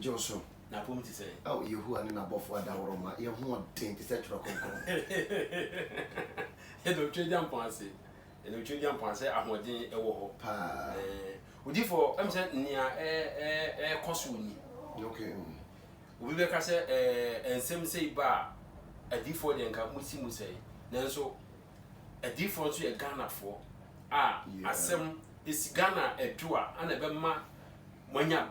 Johnson. Na pom ti say. Oh, you who are in above for that Roma. You want to set your You don't trade jump on say. You don't trade jump on say ahodi e wo ho. Pa. Udi for am say nia koso ni. Okay. Obi be ka say ensem say ba adi for den ka musi musai. Nanso adi for so e Ghana for asem is Ghana Adwoa ana be ma manya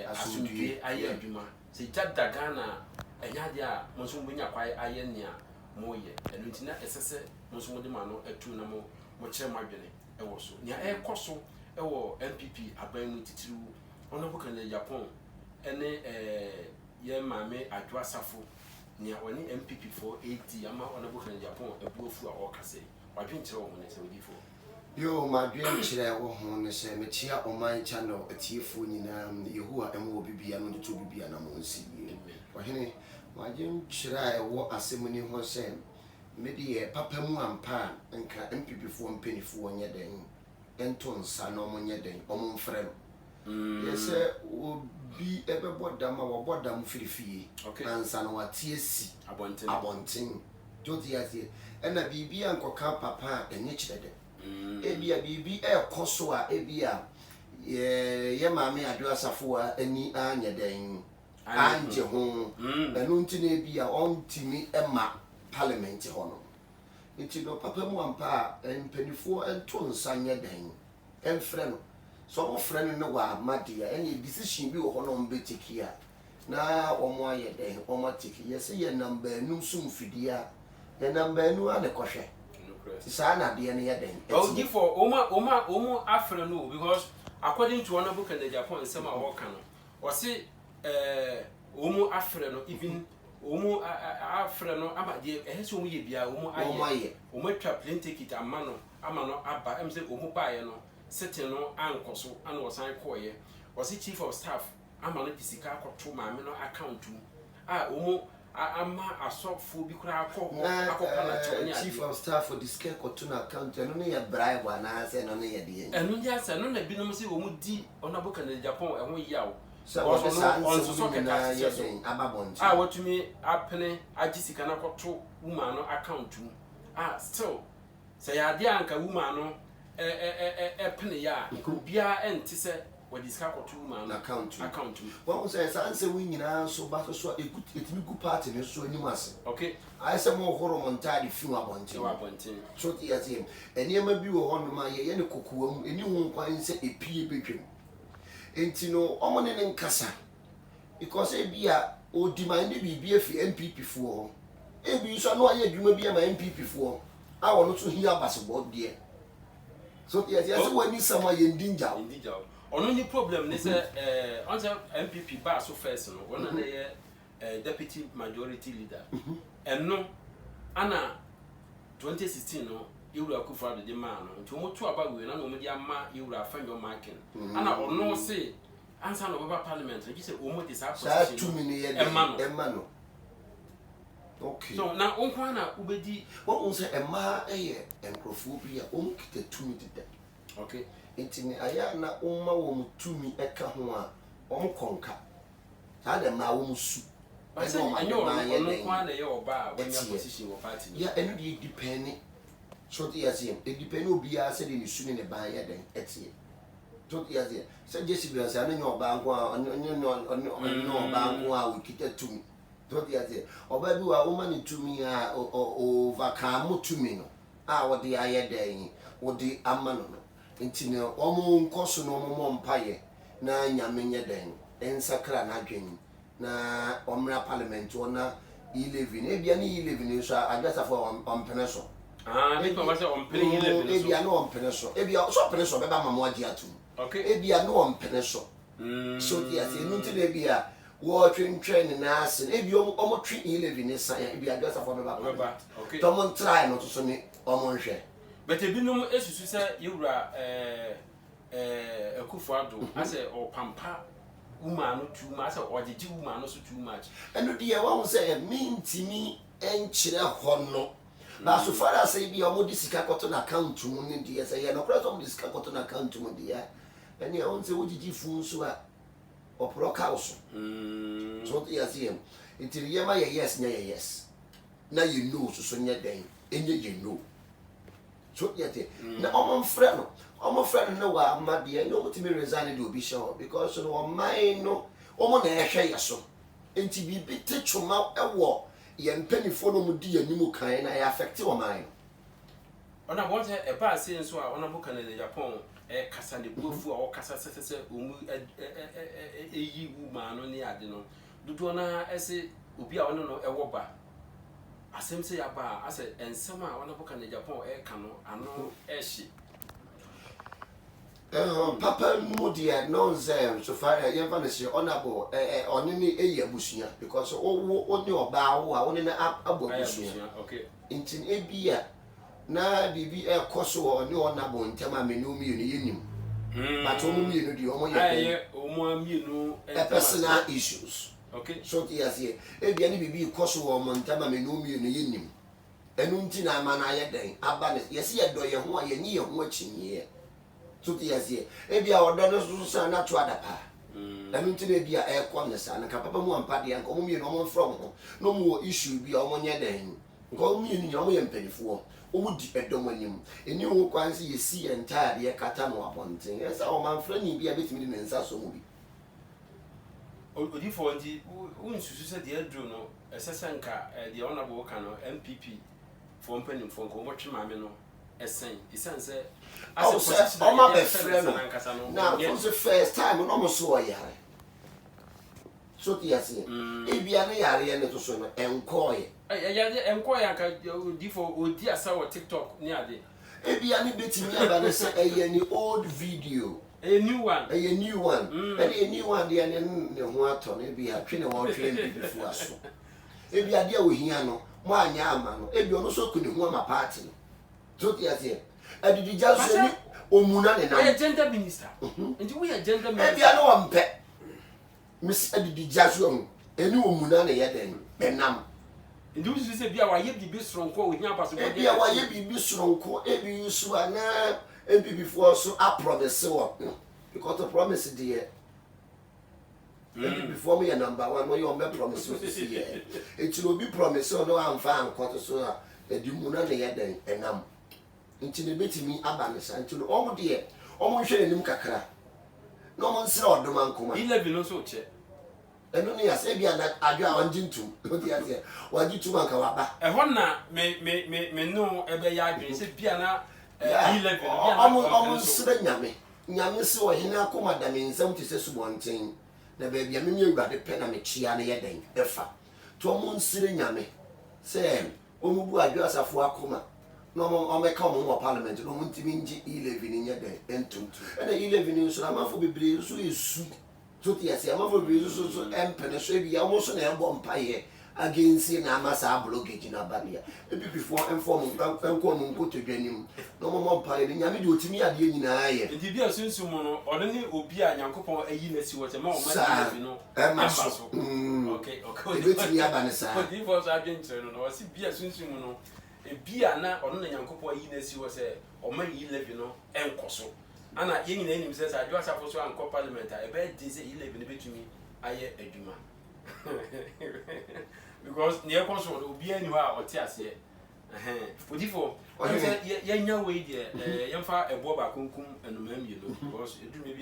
asundue aye adwuma se jada Ghana enya dia mo so munya kwai aye nia mo ye enu ntina esese mo so mo de ma no atu na mo kire madwene e wo so nia e koso e wo MPP aban mu titiru ono bu kan Agyapong ene ye maame Adwoa safo nia oni MPP for 80 ama ono bu kan Agyapong ebuofu a okase wadwen kire wo ne se odi fo Yo, my dream chair, one is a mature on my channel, a tear for you who are more BB and to BB and I won't see you. But Henry, my dream chair, what a simony was saying. Maybe a papa and pan and can MPP for penny for 1 year then, and tons son on your day, on friend. Yes, sir, would be ever bought them or bought them for the fee. Okay, and son or TSC, abonting. Jody, and a BB and coca papa and nature. Ebia bibi koso a ebia ye maame Adwoa Sarfoaa ani anya den anje ho enu nti na ebia ontimi ema parliament ho no nti no papa mu ampa empanifo ento nsanya den emfre no so mo frɛ no wa madia any decision bi wo ho no mbetiki a na omo aye den omo tiki yesi ye number nu sum fidia ye number nu ane kohwe Sana de ne yeden. Oh, give for Oma afre no because according to one book in the Agyapong some our can. Or say Omo afre no even Omo afre no ama de ehso mu ye bia Omo aye. Omo twa plane ticket amano aba em say Omo bae no setting no ankoso an osan koye. Or say chief of staff ama no disika akoto maame no account tu. Omo ama asofo bi kura akọpa na chonya chief of staff for the scale kotuna account eno ne ya bribe na ase eno ne ya de eno ya ase no na binom se wo mu di onabo kan Agyapong ehwo yawo so so so na ya den ababonti watumi apene agisika na koto woman no account mu still say ya de anka woman no pene ya bia enti se what is called to account. What was I answer winning so back so a good party in so animas. Okay, I said more horror montage few abonting. So yes, him. And you may be on my any cocoa, and you won't quite say a pea bacon. And you know, Oman and Cassa because a beer or demanded be a MPP for. If you shall know you may be my MPP for. I want to hear about dear. So yes, when you summer in danger. Only problem is on the MPP bar so first no one of the deputy majority leader and no Anna 2016 no you will for the demand to mo to about we na no media ma you will find your marking Anna or no say answer no parliament you say o mo this position 2 million emma okay so now on kwana ubedi what on say emma enkrofobia on kita 2 million okay intini aya na umma wo mutumi eka ho a omkonka sa de ma wo musu enyo ono kwa na ye oba when your position wo party ya enu de depend so the asem e depend obi a se de ni su ne ban ya den etie so the asem se jesi bi asa na nyo oba nko a onyo oba nko a wikita tumi so the asem oba bi wa wo ma ni tumi a overcome tumi no a wo de aye den wo de amano no intine omo nkoso no omo mpaye na nyame nye den ensakra na adwen na omra parliament ona 11 ebia ni 11 so adasa for ompene so me ko say ompene 11 so ebia no ompene so ebia so ompene so beba mamo agi atum okay ebia no ompene so so dia se nu ntine ebia wo twentwen na ase ebia omo twi 11 sa ebia adasa for beba okay to mon try no to so ni omo nhwe but ebinum esusu say yewura Akufo-Addo ase opampa woman no too much or the woman no so too much and the one say mintimi enchire hono na so far as say bi omo disika cotton account mu ne die say no cross omo disika cotton account mu dia and you on say wogigi fun so a opro kauso so yes him until yema yes nya yes na you know so nya den enye you know so yet na omon frɛ no wa amade no mutimi resign de obi show because no o man no omo na ehwɛ yeso enti bi te twoma ɛwɔ ye mpanifo no mu di animu kan na ya affect o man ona bo se e ba se nso a ona bo kan na Japan kasa ne buofu a o kasa sese omu eyi uma no ne ade no dudu na ese obi a ono no ɛwɔ ba asem se ya ba ase ensem a ona bo kan na Japan ka no ano ehye papa mu dia no nze so far ye fa na se onabo oni ni eyi abusua because o ni oba wo a oni na abo abusua okay intin ebia na bibi ekoso oni onabo ntama menu mi ni yenim but omo mi no di omo ye omo mi no personal issues okay so yes ye ebia ni bibi ekoso omo ntama menu mi ni yenim enu ntina ama na ye den aba ne yesi ye do ye ho a ye nyi ye ho achinye so yes ye ebia odo no so sa na to adapa enu ntina ebia e kom ne sa na ka papa mu ampa de anka omo mi no omo from ho no mu issue bi omo nye den nka omo mi ni omo ye mpanifo omo di edom anim eni wo kwanse yesi entire ye kata no abonten esa o man frani bia betimi de nsa so mu bi odi for ndi unsusu se de adru no esesa nka de honorable ka no MPP for mpani for nko mo twema me no esen isanse as position o ma be frɛ no na for the first time no mo so yare so ti ase ebia ne yare ne to so no enkoye enkoye ka odi for odi asa wo TikTok ni ade ebia ne betimi aba ne se ni old video a new one and a new one dey ne ho ato ne bia twe ne wo twe mbifu aso ebia dia wo hia no mo anya ama no ebia no so kuni ho ama party no so ti ase adidi jaso ni omuna ne na gender minister nti we gender minister ebia no wampe miss adidi jaso no eni omuna ne yeden benam nti we say bia wa ye bibi sronko o hia paso bia wa ye bibi sronko ebi yusu ana MPP before so I promise because the promise there before me number one when you make promise this year it will be promise no am fa anko so a di mu na ye den enam nti ne betimi aba ne san nti no omo de omo hwe enim kakra no omo nsira odom ankoma 11 no so che eno ne yase bia na adwa wanjintum o di ase wanjitum anka waba ho na me no ebe ya adwen se bia na 11 omo nsira nyame se o hina akoma da me nsam te se subonten na ba bia me awurade pe na me chia na ye den efa to omo nsira nyame se omo bu adwa asafo akoma no omo meka omo wo parliament no omo ntimi nji 11 nye den entum na 11 nso amafo bebre so esu so ti ase amafo bebre so empene so bia omo so na ebo mpaye against na amasa blockage na balia ebi before inform nko no nko todwanim no mo mpaye ni nyame de otimi ade nyina ye ndi bia sunsu mu no ode ne obi a nyankopon ayi na si wote ma o ma di no so okay ebe timi aba ne sa odi for so adwentre no o si bia sunsu mu no e bia na ode ne nyankopon ayi na si wo se o ma yi levi no enkoso ana ye nyina enim se sa adwa safo so anko parliament a ebe de se 11 betumi aye adwuma because near console will be anywhere or tears here. For ye nya way there, yamfa a boba kunkum and you know, because it may be